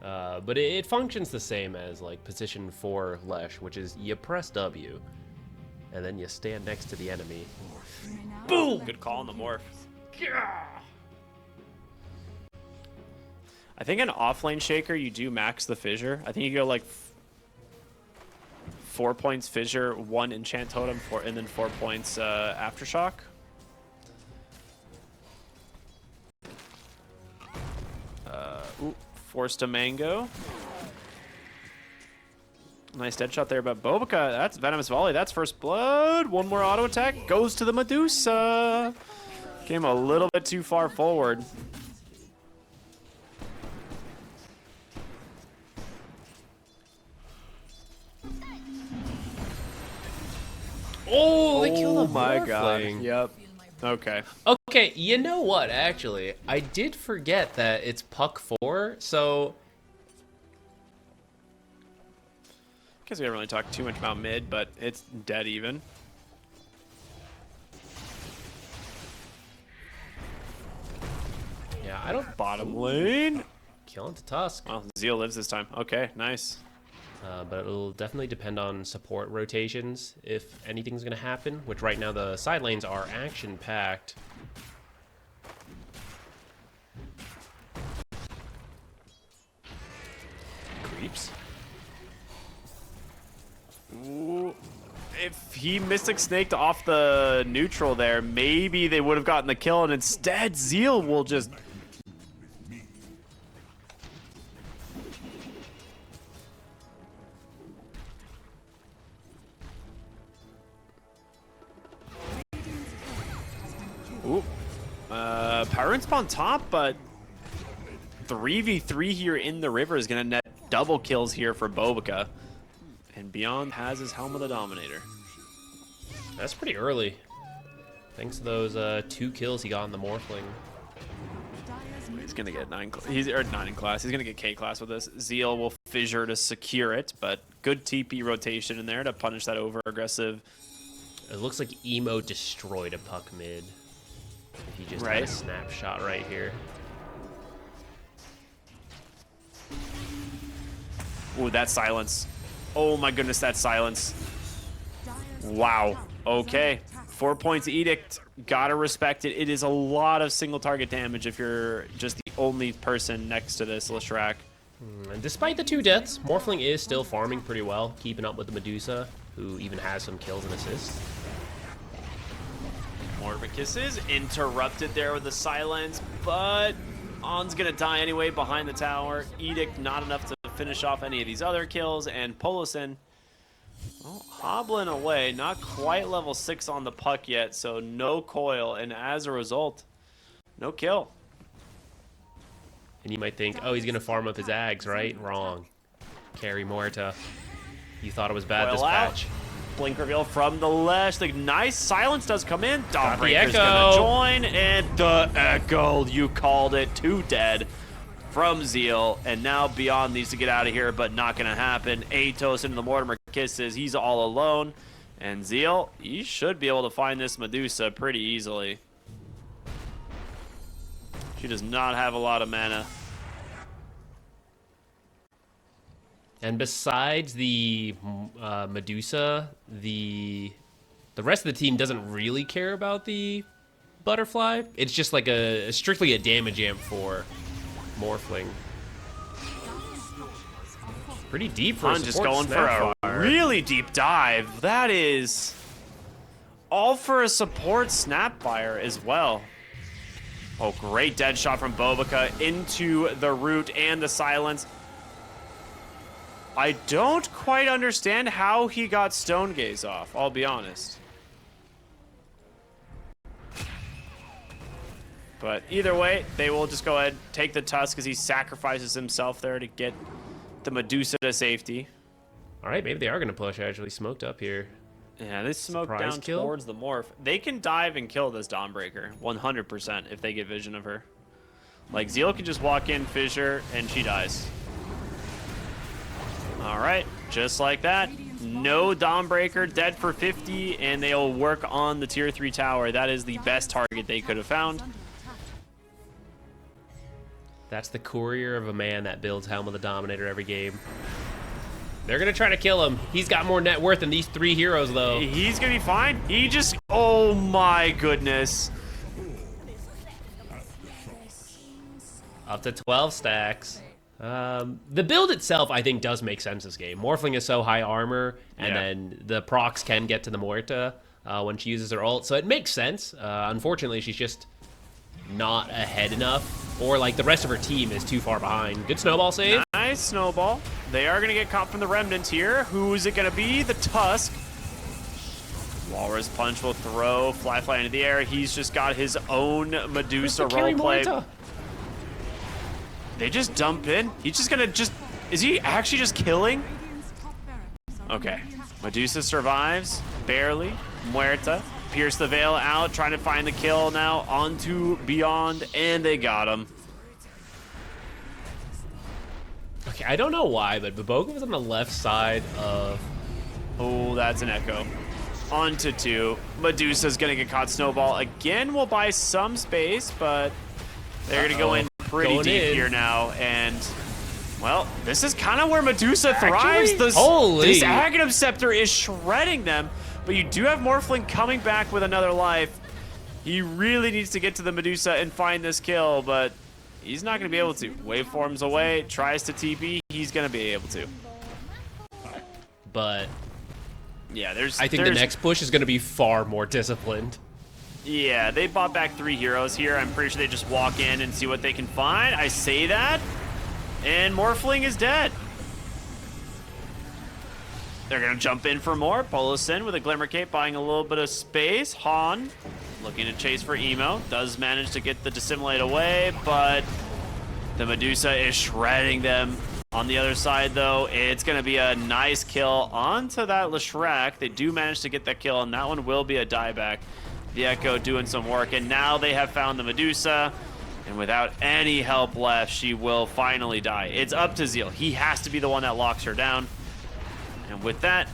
But it functions the same as like position 4 Lesh, which is you press W, and then you stand next to the enemy. Boom! Good call on the morph. I think an offlane shaker, you do max the fissure. I think you go like 4 points fissure, 1 enchant totem, and then 4 points aftershock. Ooh, forced a mango. Nice dead shot there, but Bobica, that's Venomous Volley. That's first blood. One more auto attack goes to the Medusa. Came a little bit too far forward. Oh, they killed a my god. Morphling. Yep. Okay. Okay, you know what, actually? I did forget that it's Puck 4, so... Guess we haven't really talked too much about mid, but it's dead even. Yeah, I don't... Bottom lane. Killing to Tusk. Well, Zeal lives this time. Okay, nice. But it'll definitely depend on support rotations if anything's going to happen, which right now the side lanes are action-packed. Creeps. Ooh. If he Mystic Snaked off the neutral there, maybe they would have gotten the kill, and instead Zeal will just... Ooh. Power Spawn top, but 3v3 here in the river is going to net double kills here for Bobica. And Beyond has his Helm of the Dominator. That's pretty early. Thanks to those 2 kills he got in the Morphling. He's going to get 9 in class. He's going to get K class with this. Zeal will fissure to secure it, but good TP rotation in there to punish that over-aggressive. It looks like Emo destroyed a Puck mid. If he just had a snapshot right here. Ooh, that silence. Oh my goodness, that silence. Wow. Okay. 4 points Edict. Gotta respect it. It is a lot of single target damage if you're just the only person next to this Leshrac. And despite the 2 deaths, Morphling is still farming pretty well, keeping up with the Medusa, who even has some kills and assists. More of a kisses. Interrupted there with the silence, but On's gonna die anyway behind the tower. Edict not enough to finish off any of these other kills, and Polosin, well, hobbling away. Not quite level 6 on the Puck yet, so no coil, and as a result, no kill. And you might think, oh, he's gonna farm up his Ags, right? Wrong. Carry Morta. You thought it was bad this patch. Blink reveal from the Lesh. The nice silence does come in. Dawnbreaker's gonna join, and the Echo, you called it, 2 dead from Zeal, and now Beyond needs to get out of here, but not gonna happen. Atos into the Mortimer kisses. He's all alone, and Zeal, he should be able to find this Medusa pretty easily. She does not have a lot of mana. And besides the Medusa, the rest of the team doesn't really care about the Butterfly. It's just like strictly a damage amp for Morphling. Pretty deep for a support just going for a really deep dive. That is all for a support Snapfire as well. Oh, great dead shot from Bobica into the root and the silence. I don't quite understand how he got Stone Gaze off, I'll be honest. But either way, they will just go ahead, take the Tusk as he sacrifices himself there to get the Medusa to safety. All right, maybe they are going to push. Actually smoked up here. Yeah, they smoke Surprise down kill? towards the Morph. They can dive and kill this Dawnbreaker, 100%, if they get vision of her. Like, Zeal can just walk in, fissure, and she dies. All right, just like that. No Dawnbreaker, dead for 50, and they'll work on the tier 3 tower. That is the best target they could have found. That's the courier of a man that builds Helm of the Dominator every game. They're going to try to kill him. He's got more net worth than these 3 heroes, though. He's going to be fine. He just... Oh, my goodness. Up to 12 stacks. The build itself, I think, does make sense this game. Morphling is so high armor, and then the procs can get to the Muerta when she uses her ult, so it makes sense. Unfortunately, she's just not ahead enough, or like the rest of her team is too far behind. Good snowball save. Nice snowball. They are going to get caught from the Remnant here. Who is it going to be? The Tusk. Walrus Punch will throw Fly into the air. He's just got his own Medusa roleplay. They just dump in. He's just gonna is he actually just killing? Okay. Medusa survives, barely. Muerta. Pierce the veil out, trying to find the kill now onto Beyond, and they got him. Okay, I don't know why, but Baboka was on the left side of... Oh, that's an echo. Onto 2. Medusa's gonna get caught. Snowball again will buy some space, but they're gonna go in pretty deep here now, and well, this is kind of where Medusa thrives. This Aghanim Scepter is shredding them, but you do have Morphling coming back with another life. He really needs to get to the Medusa and find this kill, but he's not going to be able to. Waveforms away, tries to TP, he's going to be able to. But yeah, I think the next push is going to be far more disciplined. Yeah, they bought back 3 heroes here. I'm pretty sure they just walk in and see what they can find. I say that, and Morphling is dead. They're going to jump in for more. Polosin with a Glimmer Cape buying a little bit of space. Han looking to chase for Emo. Does manage to get the Dissimulate away, but the Medusa is shredding them. On the other side, though, it's going to be a nice kill onto that Leshrac. They do manage to get that kill, and that one will be a dieback. The Echo doing some work, and now they have found the Medusa, and without any help left, she will finally die. It's up to Zeal. He has to be the one that locks her down, and with that,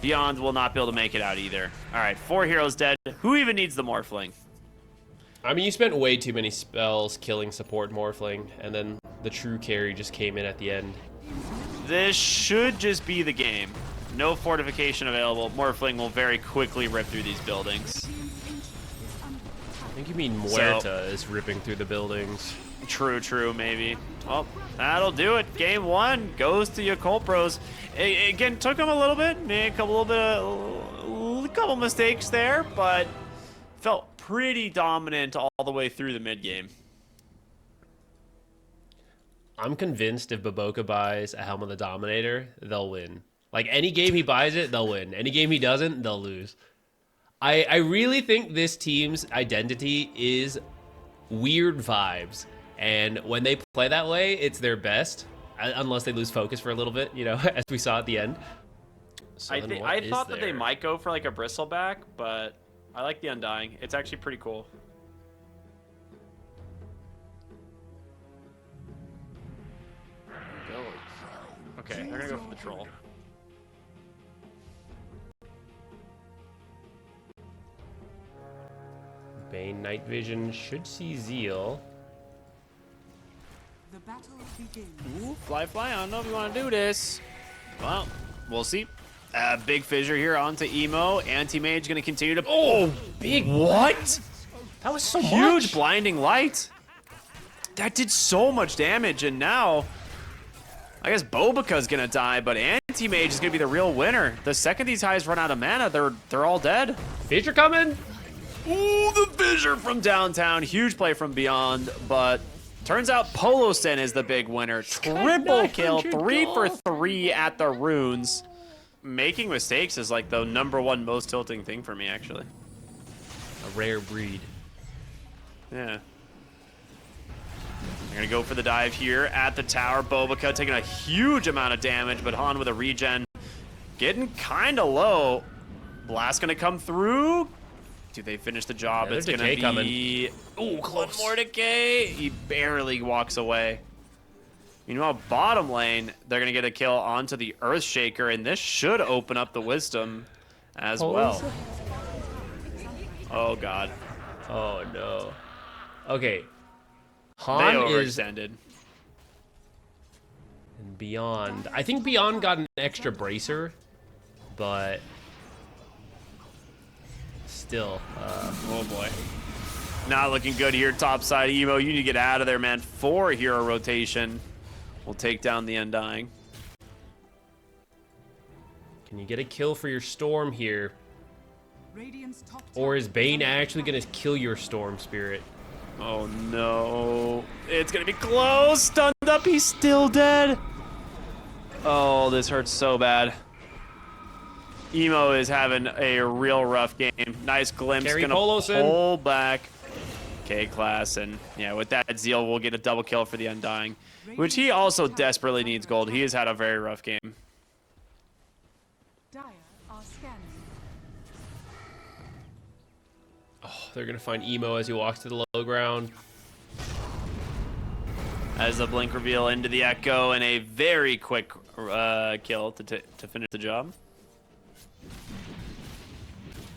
Beyond will not be able to make it out either. All right, 4 heroes dead. Who even needs the Morphling? I mean, you spent way too many spells killing support Morphling, and then the true carry just came in at the end. This should just be the game. No fortification available. Morphling will very quickly rip through these buildings. I think you mean Muerta is ripping through the buildings. True, maybe. Well, that'll do it. Game 1 goes to YAKULT Bros. Again, took them a little bit. Made a couple mistakes there, but felt pretty dominant all the way through the mid game. I'm convinced if Baboka buys a Helm of the Dominator, they'll win. Like, any game he buys it, they'll win. Any game he doesn't, they'll lose. I really think this team's identity is weird vibes. And when they play that way, it's their best. Unless they lose focus for a little bit, you know, as we saw at the end. So I thought that they might go for like a Bristleback, but I like the Undying. It's actually pretty cool. Okay, they're gonna go for the Troll. Bane Night Vision should see Zeal. The battle begins. Ooh, fly, I don't know if you want to do this. Well, we'll see. Big fissure here onto Emo. Anti-Mage gonna continue to... Oh, big... What? That was so Huge blinding light. That did so much damage, and now... I guess Bobaka's gonna die, but Anti-Mage is gonna be the real winner. The second these guys run out of mana, they're all dead. Fissure coming? Ooh, the fissure from downtown. Huge play from Beyond, but turns out Polosin is the big winner. Triple kill, 3 for 3 at the runes. Making mistakes is like the #1 most tilting thing for me, actually. A rare breed. Yeah. They're gonna go for the dive here at the tower. Bobaka taking a huge amount of damage, but Han with a regen. Getting kind of low. Blast gonna come through. Do they finish the job? Yeah, it's gonna be... Ooh, close. One more decay. He barely walks away. Meanwhile, bottom lane, they're gonna get a kill onto the Earthshaker, and this should open up the Wisdom as well. Oh, God. Oh, no. Okay. Han They is overextended. and Beyond. I think Beyond got an extra bracer, but still. Oh boy. Not looking good here, top side. Emo, you need to get out of there, man. 4 hero rotation will take down the Undying. Can you get a kill for your Storm here? Or is Bane actually going to kill your Storm Spirit? Oh no. It's gonna be close. Stunned up, he's still dead. Oh, this hurts so bad. Emo is having a real rough game. Nice glimpse, Carry gonna Polosin. pull back K-Class, and yeah, with that Zeal, we'll get a double kill for the Undying, which he also desperately needs gold. He has had a very rough game. Oh, they're going to find Emo as he walks to the low ground. As the blink reveal into the Echo, and a very quick kill to finish the job.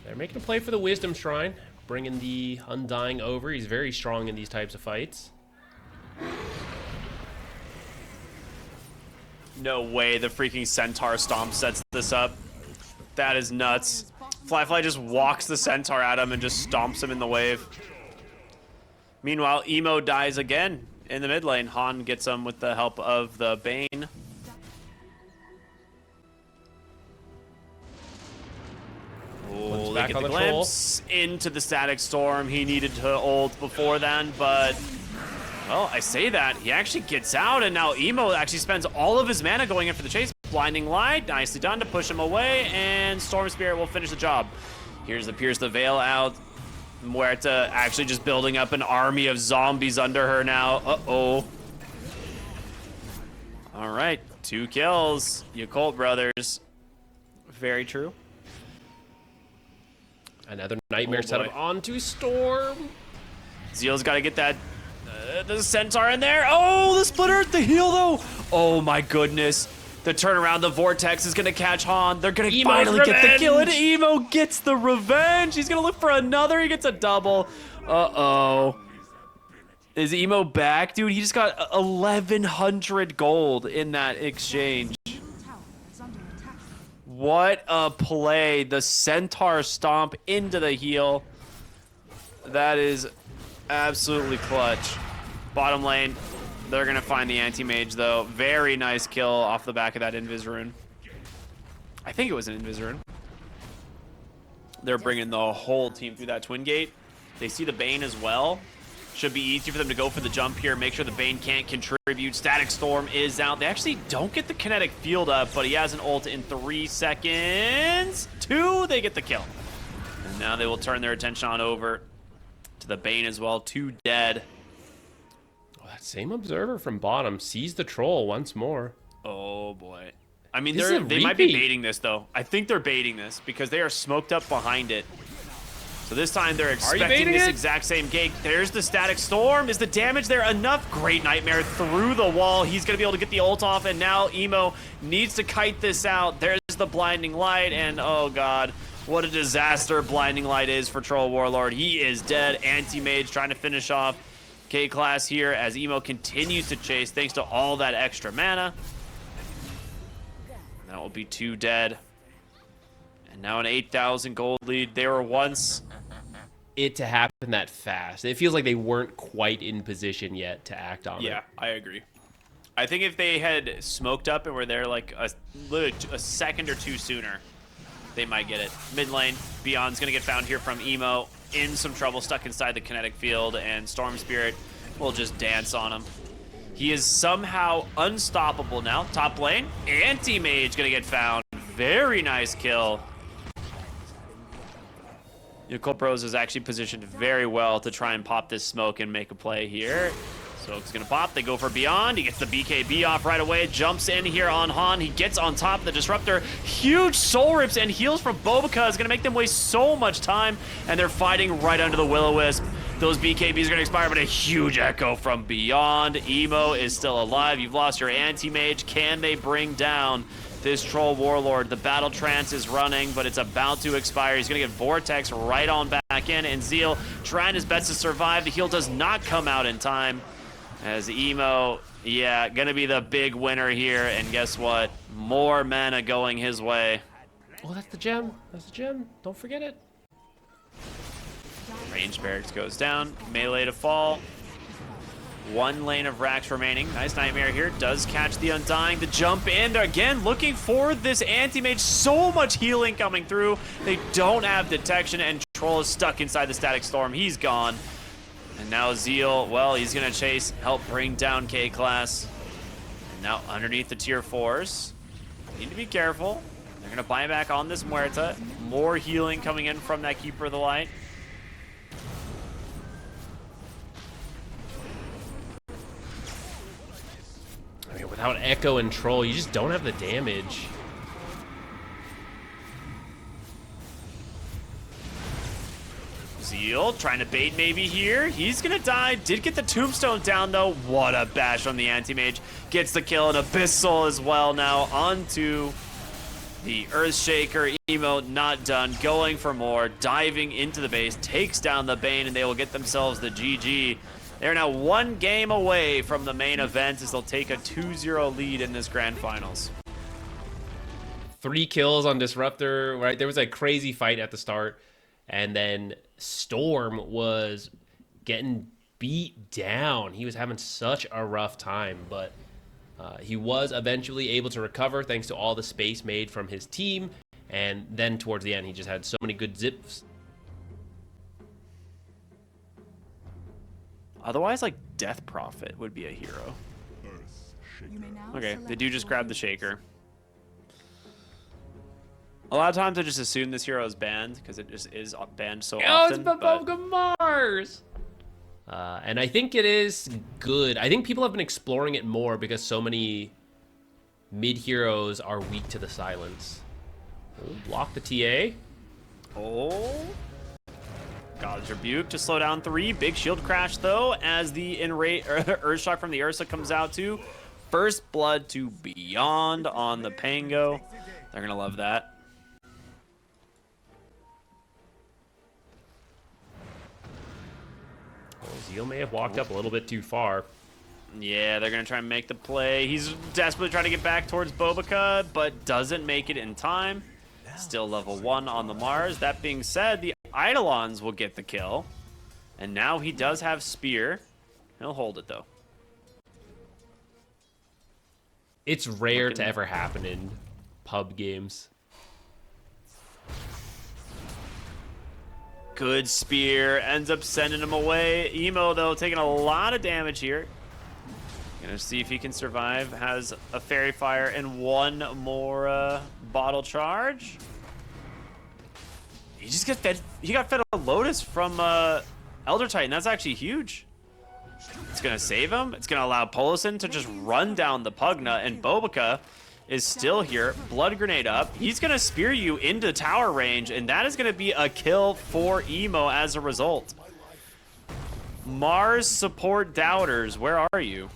They're making a play for the Wisdom Shrine, bringing the Undying over. He's very strong in these types of fights. No way the freaking Centaur Stomp sets this up. That is nuts. Flyfly just walks the Centaur at him and just stomps him in the wave. Meanwhile, Emo dies again in the mid lane. Han gets him with the help of the Bane. Oh, they back get on the the troll. glimpse into the Static Storm. He needed to ult before then, but... Well, I say that. He actually gets out, and now Emo actually spends all of his mana going in for the chase. Blinding Light, nicely done to push him away, and Storm Spirit will finish the job. Here's the Pierce the Veil out. Muerta actually just building up an army of zombies under her now. Uh-oh. All right, 2 kills. YAKULT brothers. Very true. Another Nightmare Oh, setup boy. onto Storm. Zeal's got to get that the Centaur in there. Oh, the Split Earth, the heal though. Oh my goodness. The turnaround, the Vortex is going to catch Han. They're going to Emo's finally get the kill, and revenge. Emo gets the revenge. He's going to look for another. He gets a double. Uh-oh. Is Emo back? Dude, he just got 1,100 gold in that exchange. What a play. The Centaur Stomp into the heal. That is absolutely clutch. Bottom lane. They're going to find the anti-mage, though. Very nice kill off the back of that Invis rune. I think it was an Invis rune. They're bringing the whole team through that Twin Gate. They see the Bane as well. Should be easy for them to go for the jump here. Make sure the Bane can't contribute. Static Storm is out. They actually don't get the kinetic field up, but he has an ult in 3 seconds. 2, they get the kill. And now they will turn their attention on over to the Bane as well. 2 dead. Same observer from bottom sees the troll once more. Oh boy. I mean, This is a they might be repeat. baiting this though. I think they're baiting this because they are smoked up behind it. So this time they're expecting baiting this it? exact same gate. There's the Static Storm. Is the damage there enough? Great Nightmare through the wall. He's going to be able to get the ult off, and now Emo needs to kite this out. There's the Blinding Light, and oh god, what a disaster Blinding Light is for Troll Warlord. He is dead. Anti-Mage trying to finish off K-Class here as Emo continues to chase thanks to all that extra mana. That will be 2 dead. And now an 8,000 gold lead. They were once... It to happen that fast. It feels like they weren't quite in position yet to act on it. Yeah, I agree. I think if they had smoked up and were there like literally a second or 2 sooner, they might get it. Mid lane, Beyond's going to get found here from Emo. In some trouble, stuck inside the kinetic field, and Storm Spirit will just dance on him. He is somehow unstoppable now. Top lane, Anti-Mage gonna get found. Very nice kill. YAKULT Bros is actually positioned very well to try and pop this smoke and make a play here. Smoke's gonna pop, they go for Beyond. He gets the BKB off right away, jumps in here on Han. He gets on top of the Disruptor. Huge soul rips and heals from Bobica is gonna make them waste so much time, and they're fighting right under the Will-O-Wisp. Those BKBs are gonna expire, but a huge echo from Beyond. Emo is still alive. You've lost your anti-mage. Can they bring down this Troll Warlord? The Battle Trance is running, but it's about to expire. He's gonna get Vortex right on back in, and Zeal trying his best to survive. The heal does not come out in time. As Emo, yeah, gonna be the big winner here, and guess what? More mana going his way. Oh, that's the gem. That's the gem. Don't forget it. Range barracks goes down, melee to fall. One lane of racks remaining. Nice Nightmare here, does catch the Undying. The jump in, again, looking for this anti-mage. So much healing coming through. They don't have detection, and Troll is stuck inside the Static Storm. He's gone. And now Zeal, well, he's gonna chase, help bring down K-Class. And now underneath the tier 4s. Need to be careful. They're gonna buy back on this Muerta. More healing coming in from that Keeper of the Light. I mean, without Echo and Troll, you just don't have the damage. Zeal trying to bait maybe here. He's gonna die. Did get the tombstone down though. What a bash from the anti-mage. Gets the kill, and Abyssal as well now onto the Earthshaker. Emo not done. Going for more. Diving into the base. Takes down the Bane, and they will get themselves the GG. They're now one game away from the main event as they'll take a 2-0 lead in this grand finals. 3 kills on Disruptor, right? There was a crazy fight at the start, and then Storm was getting beat down. He was having such a rough time, but he was eventually able to recover thanks to all the space made from his team, and then towards the end, he just had so many good zips. Otherwise, like, Death Prophet would be a hero. Okay, they do just grab the Shaker. A lot of times I just assume this hero is banned because it just is banned so often. Oh, it's Babogha Mars! And I think it is good. I think people have been exploring it more because so many mid-heroes are weak to the silence. Oh, block the TA. Oh. God's Rebuke to slow down 3. Big shield crash, though, as the Earthshock from the Ursa comes out, too. First blood to Beyond on the Pango. They're going to love that. Well, Zeal may have walked up a little bit too far. Yeah, they're going to try and make the play. He's desperately trying to get back towards Bobika, but doesn't make it in time. Still level 1 on the Mars. That being said, the Eidolons will get the kill. And now he does have Spear. He'll hold it, though. It's rare to ever happen in pub games. Good Spear. Ends up sending him away. Emo, though, taking a lot of damage here. Gonna see if he can survive. Has a Fairy Fire and one more bottle charge. He just got fed. He got fed a Lotus from Elder Titan. That's actually huge. It's gonna save him. It's gonna allow Polison to just run down the Pugna, and Bobika is still here. Blood Grenade up. He's gonna spear you into tower range, and that is gonna be a kill for Emo as a result. Mars support doubters, where are you?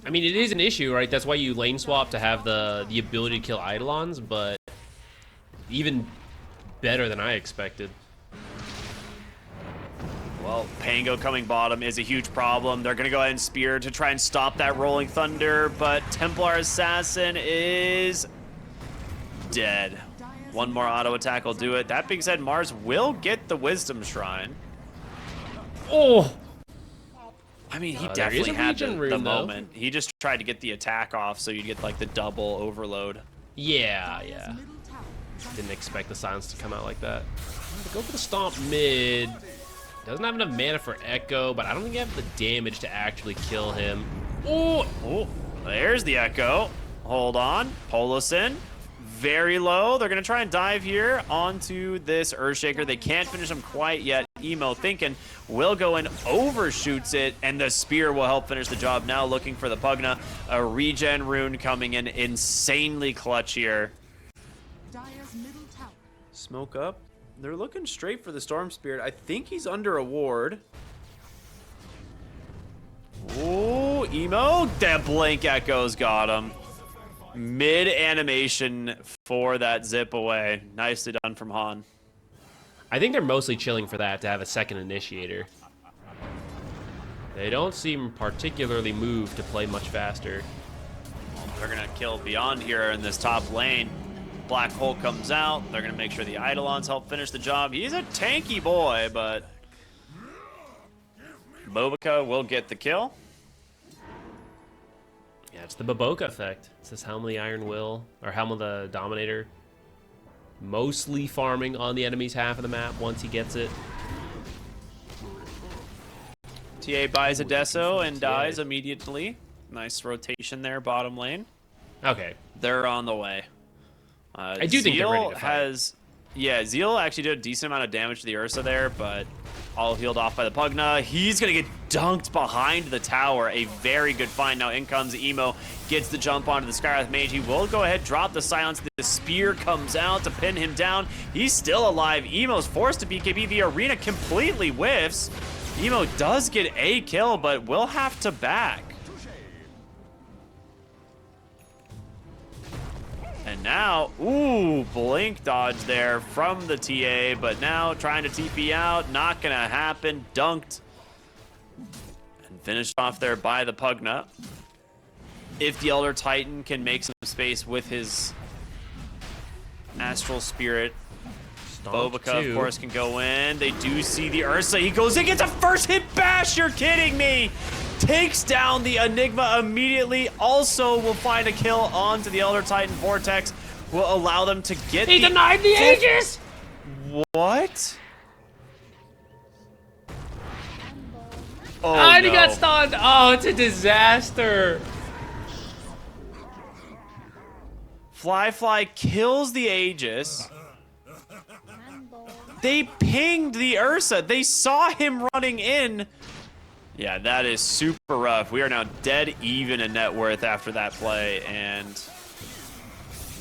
I mean, it is an issue, right? That's why you lane swap to have the ability to kill Eidolons, but even better than I expected. Well, Pango coming bottom is a huge problem. They're going to go ahead and spear to try and stop that Rolling Thunder, but Templar Assassin is dead. One more auto attack will do it. That being said, Mars will get the Wisdom Shrine. Oh! I mean, he definitely had the though. moment. He just tried to get the attack off so you'd get like the double overload. Yeah. Didn't expect the silence to come out like that. Go for the stomp mid. Doesn't have enough mana for Echo, but I don't think you have the damage to actually kill him. Oh, there's the Echo. Hold on. Polison. Very low. They're going to try and dive here onto this Earthshaker. They can't finish him quite yet. Emo thinking will go and overshoots it, and the spear will help finish the job. Now looking for the Pugna. A regen rune coming in insanely clutch here. Smoke up. They're looking straight for the Storm Spirit. I think he's under a ward. Ooh, Emo. That Blink Echo's got him. Mid animation for that zip away. Nicely done from Han. I think they're mostly chilling for that to have a second initiator. They don't seem particularly moved to play much faster. They're gonna kill Beyond here in this top lane. Black Hole comes out. They're gonna make sure the Eidolons help finish the job. He's a tanky boy, but Bobica will get the kill. Yeah, it's the Baboka effect. It's this Helm of the Iron Will, or Helm of the Dominator. Mostly farming on the enemy's half of the map once he gets it. TA buys a Deso and dies immediately. Nice rotation there, bottom lane. Okay. They're on the way. I do think they're ready to fight. Yeah, Zeal actually did a decent amount of damage to the Ursa there, but all healed off by the Pugna. He's going to get dunked behind the tower. A very good find. Now in comes Emo, gets the jump onto the Skywrath Mage. He will go ahead, drop the silence. The spear comes out to pin him down. He's still alive. Emo's forced to BKB. The arena completely whiffs. Emo does get a kill, but will have to back. And now, ooh, blink dodge there from the TA, but now trying to TP out, not gonna happen. Dunked and finished off there by the Pugna. If the Elder Titan can make some space with his Astral Spirit, Bobica, of course, can go in. They do see the Ursa. He goes in, gets a first hit bash. You're kidding me. Takes down the Enigma immediately. Also will find a kill onto the Elder Titan. Vortex will allow them to get He denied the Aegis! What? Oh, and he no. got stunned. Oh, it's a disaster. Fly kills the Aegis. They pinged the Ursa. They saw him running in. Yeah, that is super rough. We are now dead even in net worth after that play, and let's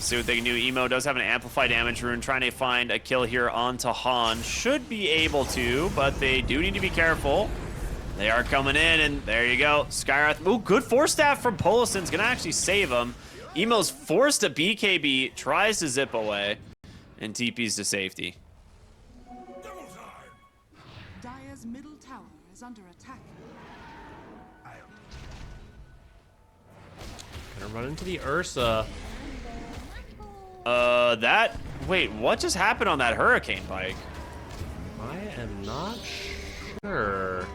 see what they can do. Emo does have an amplify damage rune, trying to find a kill here onto Han. Should be able to, but they do need to be careful. They are coming in, and there you go. Skywrath. Ooh, good force staff from Polison's gonna actually save him. Emo's forced to BKB, tries to zip away, and TP's to safety. Dire's middle tower is under attack. Gonna run into the Ursa. Wait, what just happened on that hurricane bike? I am not sure.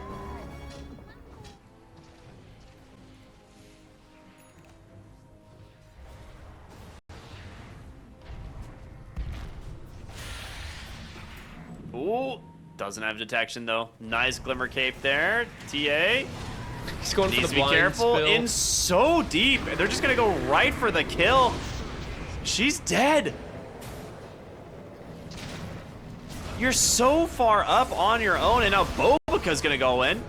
Ooh, doesn't have detection though. Nice glimmer cape there. TA He's going needs for to the be blind careful. spill. In so deep, they're just gonna go right for the kill. She's dead. You're so far up on your own, and now Bobica's gonna go in.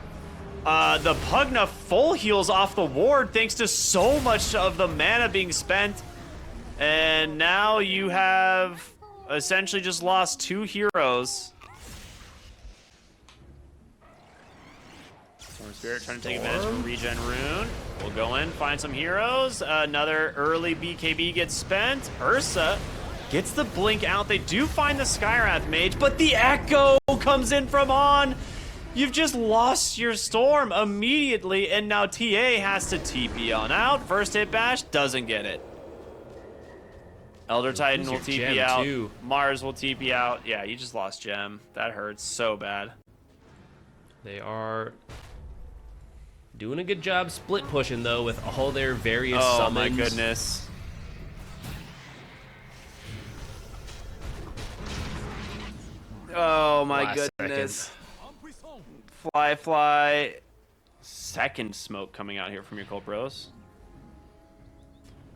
The Pugna full heals off the ward thanks to so much of the mana being spent. And now you have essentially just lost 2 heroes. Storm Spirit trying to take advantage of a regen rune. We'll go in, find some heroes. Another early BKB gets spent. Ursa gets the blink out. They do find the Skywrath Mage, but the Echo comes in from On. You've just lost your Storm immediately, and now TA has to TP on out. First hit bash, doesn't get it. Elder Titan will TP out. Too. Mars will TP out. Yeah, you just lost Gem. That hurts so bad. They are doing a good job split pushing though with all their various summons. Oh my goodness. Oh my Last goodness. Fly. Second smoke coming out here from your Cold Bros.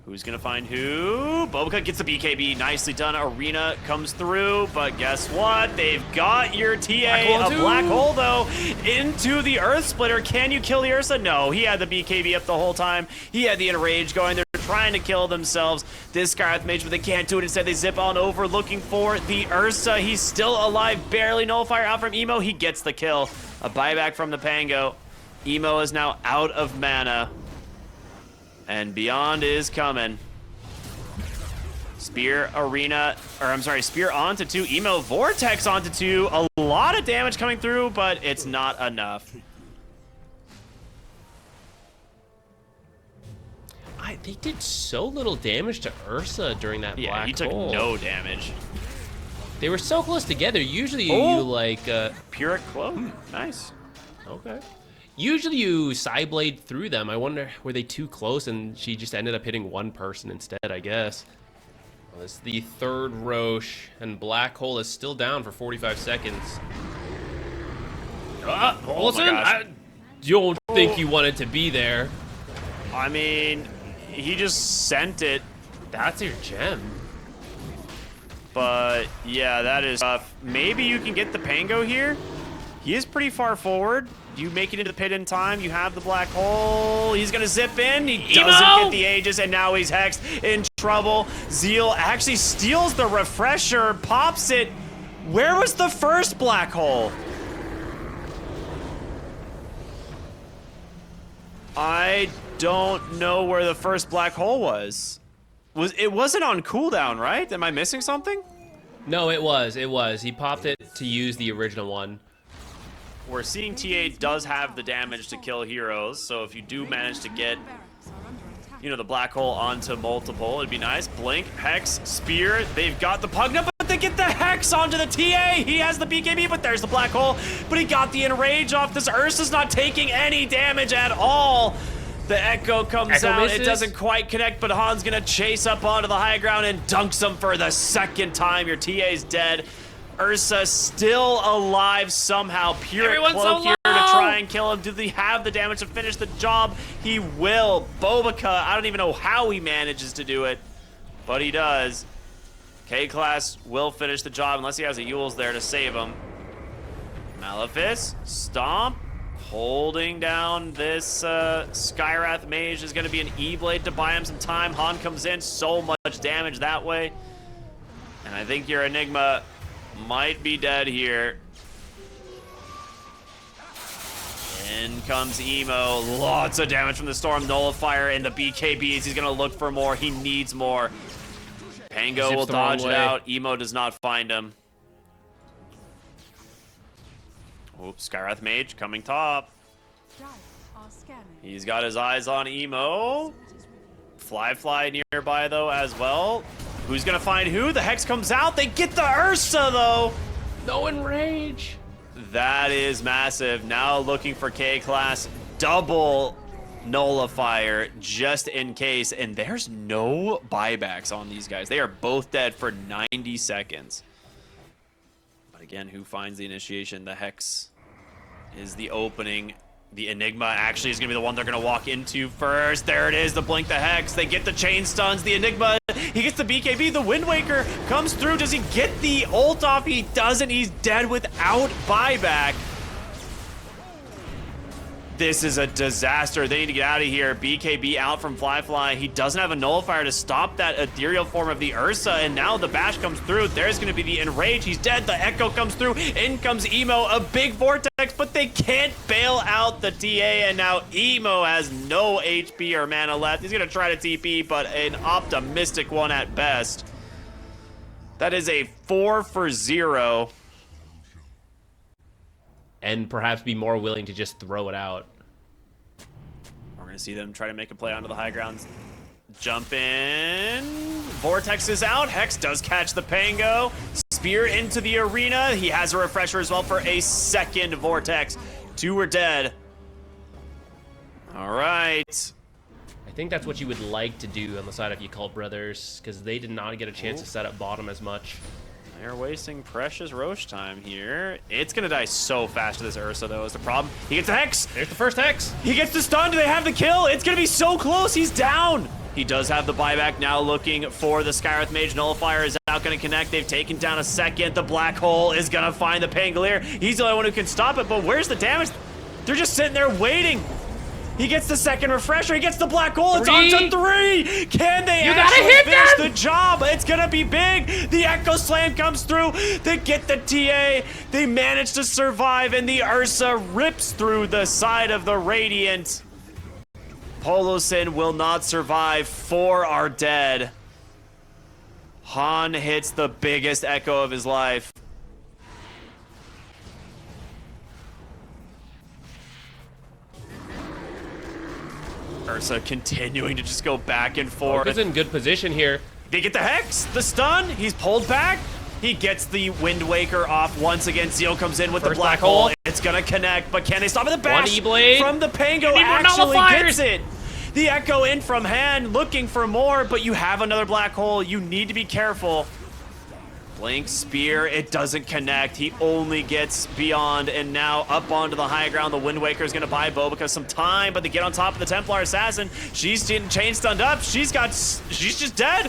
Who's gonna find who? Bobica gets the BKB, nicely done. Arena comes through, but guess what? They've got your TA, a black hole though, into the Earth Splitter. Can you kill the Ursa? No, he had the BKB up the whole time. He had the Enrage going. They're trying to kill themselves. This Skywrath Mage, but they can't do it. Instead, they zip on over looking for the Ursa. He's still alive, barely. Nullifier out from Emo. He gets the kill. A buyback from the Pango. Emo is now out of mana. And Beyond is coming. Spear Spear onto 2. Emo Vortex onto 2. A lot of damage coming through, but it's not enough. They did so little damage to Ursa during that Yeah, black he took hole. no damage. They were so close together. Usually you like... Pyrrhic Cloak. Nice. Okay. Usually you side blade through them. I wonder, were they too close and she just ended up hitting one person instead, I guess. Well, this is the third Roche, and Black Hole is still down for 45 seconds. Olsen, gosh. I don't think you wanted to be there. I mean, he just sent it. That's your gem. But yeah, that is tough. Maybe you can get the Pango here. He is pretty far forward. You make it into the pit in time. You have the black hole. He's going to zip in. He doesn't get the Aegis, and now he's hexed, in trouble. Zeal actually steals the refresher, pops it. Where was the first black hole? I don't know where the first black hole was. It wasn't on cooldown, right? Am I missing something? No, it was. It was. He popped it to use the original one. We're seeing TA does have the damage to kill heroes, so if you do manage to get, you know, the black hole onto multiple, it'd be nice. Blink, Hex, Spear, they've got the Pugna, but they get the Hex onto the TA! He has the BKB, but there's the black hole, but he got the Enrage off. This Ursa's not taking any damage at all. The Echo comes out, misses. It doesn't quite connect, but Han's gonna chase up onto the high ground and dunks him for the second time. Your TA's dead. Ursa still alive somehow. Pyrrhic Cloak here to try and kill him. Do they have the damage to finish the job? He will. Bobaka, I don't even know how he manages to do it, but he does. K-Class will finish the job unless he has a Yule's there to save him. Malefice, Stomp, holding down this Skywrath Mage. Is going to be an E-Blade to buy him some time. Han comes in, so much damage that way. And I think your Enigma might be dead here. In comes Emo. Lots of damage from the Storm Nullifier and the BKBs. He's gonna look for more. He needs more. Pango will dodge it out. Emo does not find him. Oops, Skywrath Mage coming top. He's got his eyes on Emo. Fly nearby though as well. Who's gonna find who? The Hex comes out. They get the Ursa though. No Enrage. That is massive. Now looking for K-Class. Double Nullifier just in case. And there's no buybacks on these guys. They are both dead for 90 seconds. But again, who finds the initiation? The Hex is the opening. The Enigma actually is going to be the one they're going to walk into first. There it is, the Blink, the Hex. They get the chain stuns. The Enigma, he gets the BKB. The Wind Waker comes through. Does he get the ult off? He doesn't. He's dead without buyback. This is a disaster. They need to get out of here. BKB out from Fly. He doesn't have a nullifier to stop that ethereal form of the Ursa, and now the bash comes through. There's going to be the Enrage. He's dead. The Echo comes through. In comes Emo. A big vortex, but they can't bail out the TA, and now Emo has no HP or mana left. He's going to try to TP, but an optimistic one at best. That is a 4 for 0. And perhaps be more willing to just throw it out. We're going to see them try to make a play onto the high grounds. Jump in. Vortex is out. Hex does catch the Pango. Spear into the arena. He has a refresher as well for a second Vortex. 2 are dead. All right. I think that's what you would like to do on the side of YAKULT Brothers, because they did not get a chance to set up bottom as much. They're wasting precious Roche time here. It's gonna die so fast to this Ursa, though, is the problem. He gets a Hex! There's the first Hex! He gets the stun. Do they have the kill? It's gonna be so close. He's down. He does have the buyback, now looking for the Skywrath Mage. Nullifier is not gonna connect. They've taken down a second. The Black Hole is gonna find the Pangolier. He's the only one who can stop it, but where's the damage? They're just sitting there waiting. He gets the second refresher. He gets the black hole. It's on to 3. Can they actually finish the job? It's going to be big. The Echo Slam comes through. They get the TA. They manage to survive, and the Ursa rips through the side of the Radiant. Polosin will not survive. 4 are dead. Han hits the biggest echo of his life. Ursa continuing to just go back and forth. Boca's in good position here. They get the Hex, the stun, he's pulled back. He gets the Wind Waker off once again. Zio comes in with the black hole. It's gonna connect, but can they stop it? The bash E-blade from the Pango actually gets it. The Echo in from hand, looking for more, but you have another black hole. You need to be careful. Blink Spear, it doesn't connect. He only gets beyond, and now up onto the high ground. The Wind Waker is going to buy Bobica some time, but they get on top of the Templar Assassin. She's chain stunned up. She's just dead.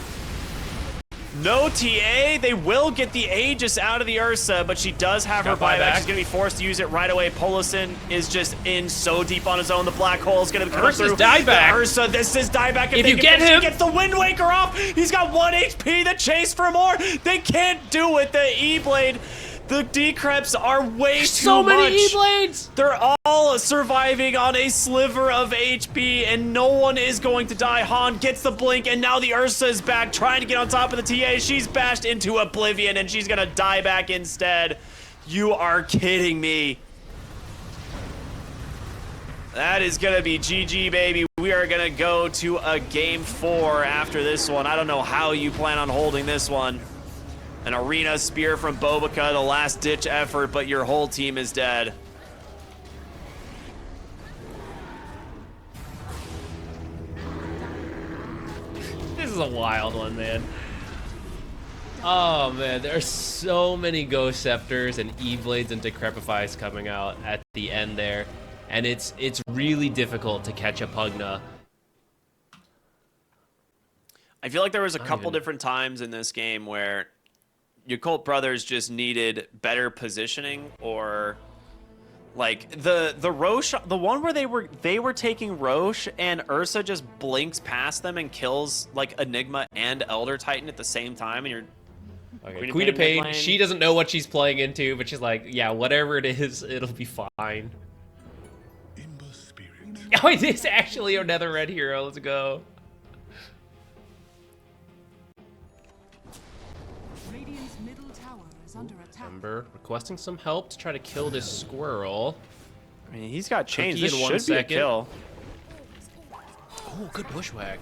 No TA. They will get the Aegis out of the Ursa, but she does have her buyback. She's going to be forced to use it right away. Polison is just in so deep on his own. The black hole is going to come through. Dieback. Ursa, this is dieback. If you get him, he gets the Wind Waker off. He's got 1 HP. The chase for more. They can't do it. The E-Blade. The Decreps are way too much. So many E-Blades! They're all surviving on a sliver of HP, and no one is going to die. Han gets the blink, and now the Ursa is back, trying to get on top of the TA. She's bashed into oblivion, and she's gonna die back instead. You are kidding me. That is gonna be GG, baby. We are gonna go to a game 4 after this one. I don't know how you plan on holding this one. An arena spear from Bobica, the last ditch effort, but your whole team is dead. This is a wild one, man. Oh man, there are so many Ghost Scepters and E-Blades and Decrepifies coming out at the end there. And it's really difficult to catch a Pugna. I feel like there was a couple different times in this game where YAKULT brothers just needed better positioning, or like the Roche, the one where they were taking Roche and Ursa just blinks past them and kills like Enigma and Elder Titan at the same time, and you're okay, Queen of Pain, she doesn't know what she's playing into, but she's like, yeah, whatever it is, it'll be fine. Oh, it is actually another red hero. Let's go. Ember requesting some help to try to kill this squirrel. I mean, he's got chains. This in should 1 be a second. kill. Oh, good bushwhack.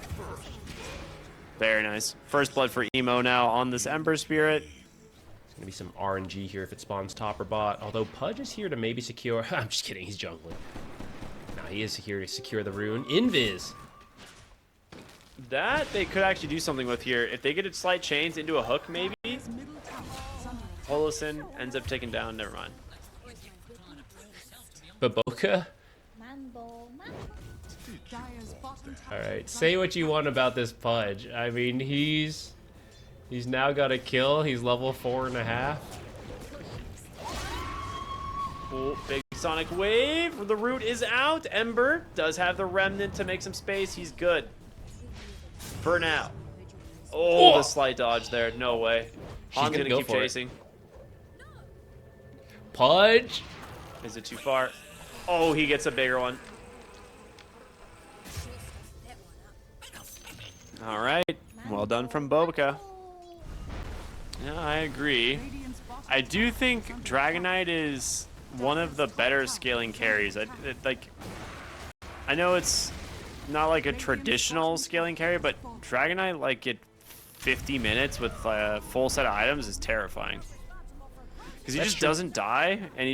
Very nice. First blood for Emo now on this Ember Spirit. There's gonna be some RNG here if it spawns top or bot. Although Pudge is here to maybe secure. I'm just kidding. He's jungling. No, he is here to secure the rune. Invis. That they could actually do something with here. If they get a slight chains into a hook, maybe. Polison ends up taken down. Never mind. Baboka. All right, say what you want about this Pudge. I mean, he's now got a kill. He's level 4.5. Oh, big sonic wave. The root is out. Ember does have the remnant to make some space. He's good for now. Oh, the slight dodge there. No way. I'm gonna keep chasing. Pudge. Is it too far? Oh, he gets a bigger one. All right. Well done from Bobica. Yeah, I agree. I do think Dragon Knight is one of the better scaling carries. I know it's not like a traditional scaling carry, but Dragon Knight, like, at 50 minutes with a full set of items is terrifying. Because he just doesn't die, and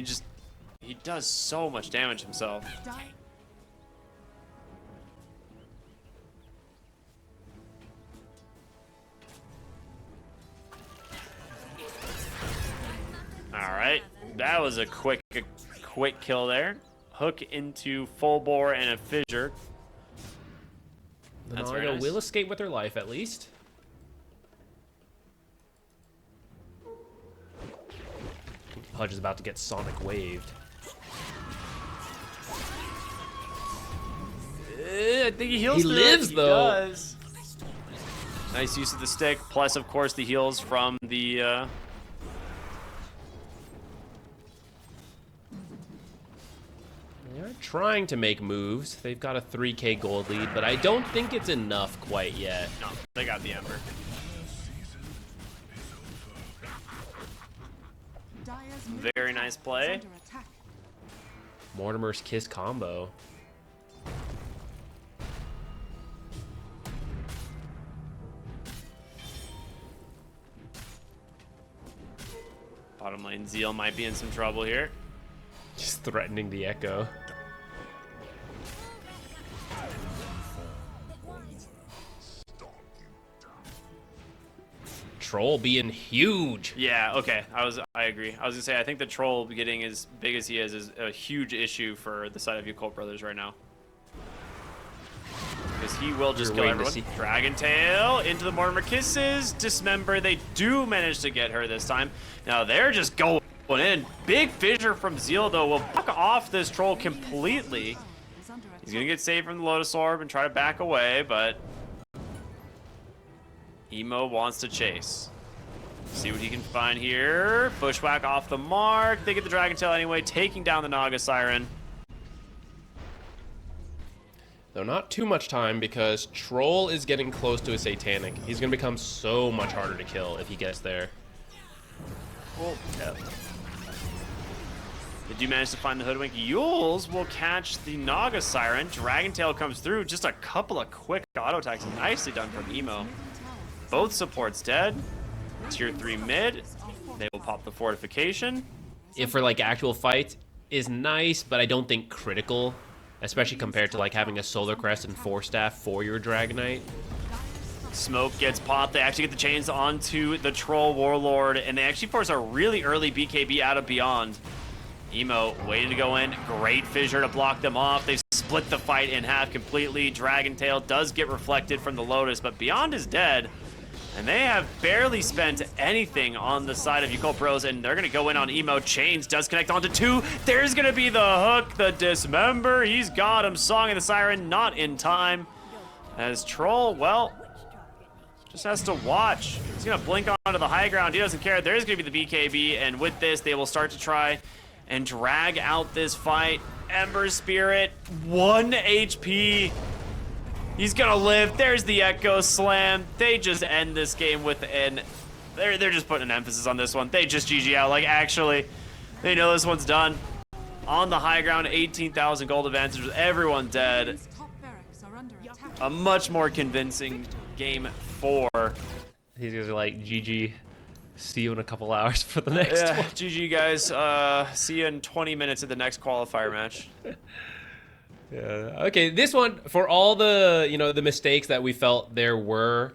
he does so much damage himself. All right, that was a quick kill there. Hook into full bore and a fissure. The Naga will escape with her life at least. Pudge is about to get sonic waved. I think he heals. He lives though. He does. Nice use of the stick, plus of course the heals from the. They're trying to make moves. They've got a 3K gold lead, but I don't think it's enough quite yet. No, they got the Ember. Very nice play. Mortimer's Kiss combo. Bottom lane, Zeal might be in some trouble here. Just threatening the Echo. Troll being huge. Yeah, okay. I agree. I was gonna say I think the troll getting as big as he is a huge issue for the side of YAKULT brothers right now. Because he will just kill everyone. Dragon Tail into the Mortimer Kisses. Dismember. They do manage to get her this time. Now they're just going in. Big fissure from Zeal though will block off this troll completely. He's gonna get saved from the Lotus Orb and try to back away, but Emo wants to chase. See what he can find here. Bushwhack off the mark. They get the Dragon Tail anyway, taking down the Naga Siren. Though not too much time because Troll is getting close to a Satanic. He's going to become so much harder to kill if he gets there. Well, yeah. They do manage to find the Hoodwink. Yules will catch the Naga Siren. Dragon Tail comes through. Just a couple of quick auto attacks. Nicely done from Emo. Both supports dead. Tier 3 mid. They will pop the fortification. If for like actual fights is nice, but I don't think critical. Especially compared to like having a Solar Crest and 4 staff for your Dragonite. Smoke gets popped. They actually get the chains onto the Troll Warlord, and they actually force a really early BKB out of Beyond. Emo waiting to go in. Great fissure to block them off. They've split the fight in half completely. Dragon Tail does get reflected from the Lotus, but Beyond is dead. And they have barely spent anything on the side of YAKULT Pros, and they're going to go in on Emo. Chains does connect onto 2. There's going to be the hook, the Dismember. He's got him. Song of the Siren, not in time. As Troll, well, just has to watch. He's going to blink onto the high ground. He doesn't care. There's going to be the BKB, and with this, they will start to try and drag out this fight. Ember Spirit, 1 HP. He's gonna live. There's the Echo Slam. They just end this game with an... They're just putting an emphasis on this one. They just GG out. Like, actually, they know this one's done. On the high ground, 18,000 gold advantage with everyone dead. A much more convincing game 4. He's gonna be like, GG. See you in a couple hours for the next one. GG, guys. See you in 20 minutes at the next qualifier match. Yeah. Okay, this one, for all the, the mistakes that we felt there were